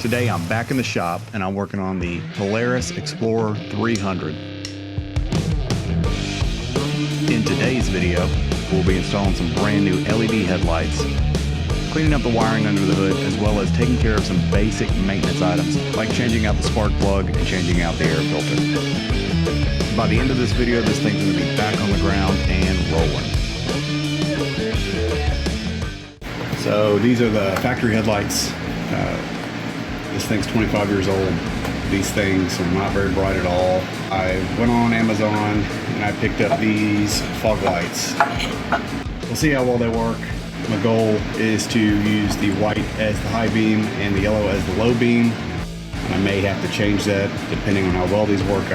Today I'm back in the shop and I'm working on the Polaris Xplorer 300. In today's video, we'll be installing some brand new LED headlights, cleaning up the wiring under the hood, as well as taking care of some basic maintenance items like changing out the spark plug and changing out the air filter. By the end of this video, this thing's going to be back on the ground and rolling. So these are the factory headlights. This thing's 25 years old. These things are not very bright at all. I went on Amazon and I picked up these fog lights. We'll see how well they work. My goal is to use the white as the high beam and the yellow as the low beam. I may have to change that depending on how well these work.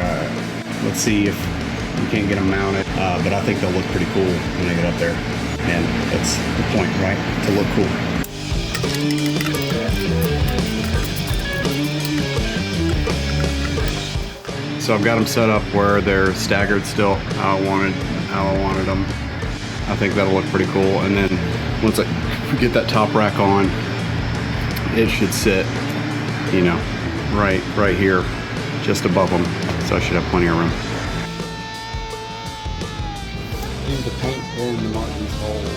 Let's see if we can't get them mounted, but I think they'll look pretty cool when they get up there. And that's the point, right? To look cool. So I've got them set up where they're staggered still how I wanted them. I think that'll look pretty cool. And then once I get that top rack on, it should sit, you know, right here, just above them. So I should have plenty of room. Use the paint in to mark these holes.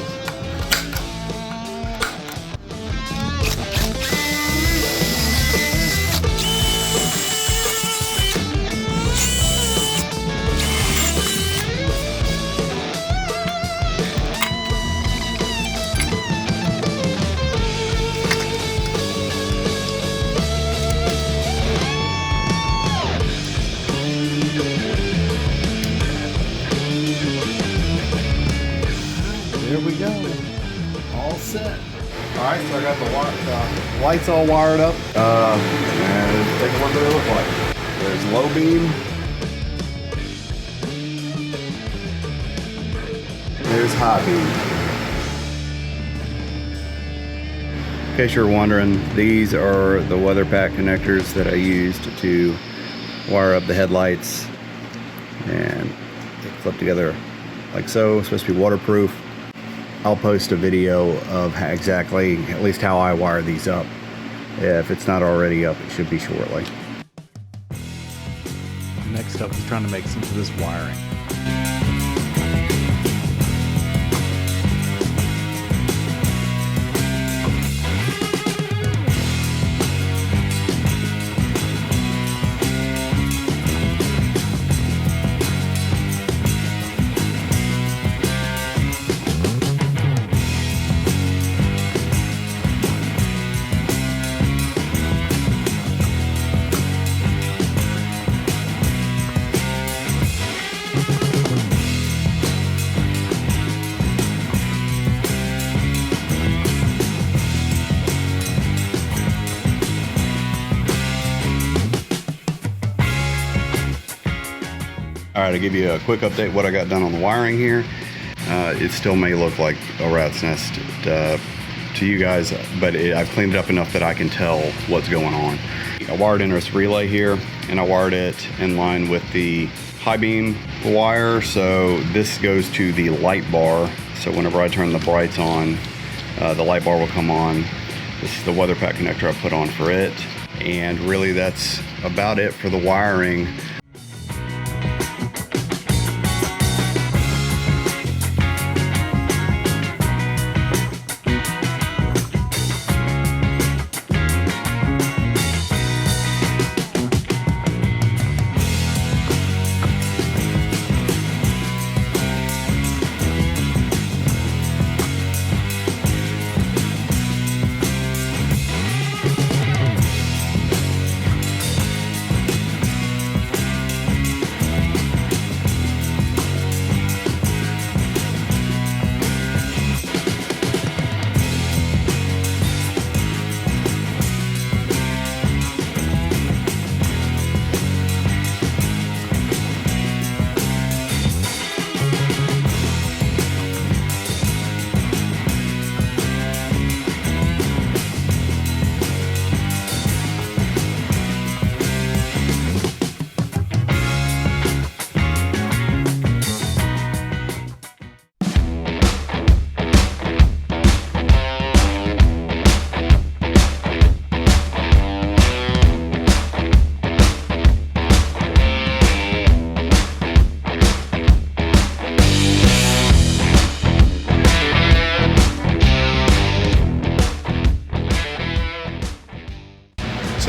There we go, all set. All right, so I got the lights all wired up. And let's take a look at what they look like. There's low beam. There's high beam. In case you're wondering, these are the weather pack connectors that I used to wire up the headlights. And they clip together like so. It's supposed to be waterproof. I'll post a video of exactly, at least how I wire these up. If it's not already up, it should be shortly. Next up is trying to make sense of this wiring. All right, I'll give you a quick update what I got done on the wiring here. It still may look like a rat's nest to you guys, but I've cleaned it up enough that I can tell what's going on. I wired in this relay here, and I wired it in line with the high beam wire, so this goes to the light bar. So whenever I turn the brights on, the light bar will come on. This is the weather pack connector I put on for it, and really that's about it for the wiring.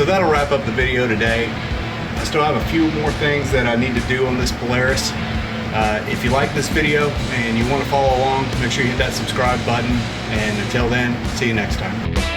So that'll wrap up the video today. I still have a few more things that I need to do on this Polaris. If you like this video and you want to follow along, make sure you hit that subscribe button. And until then, see you next time.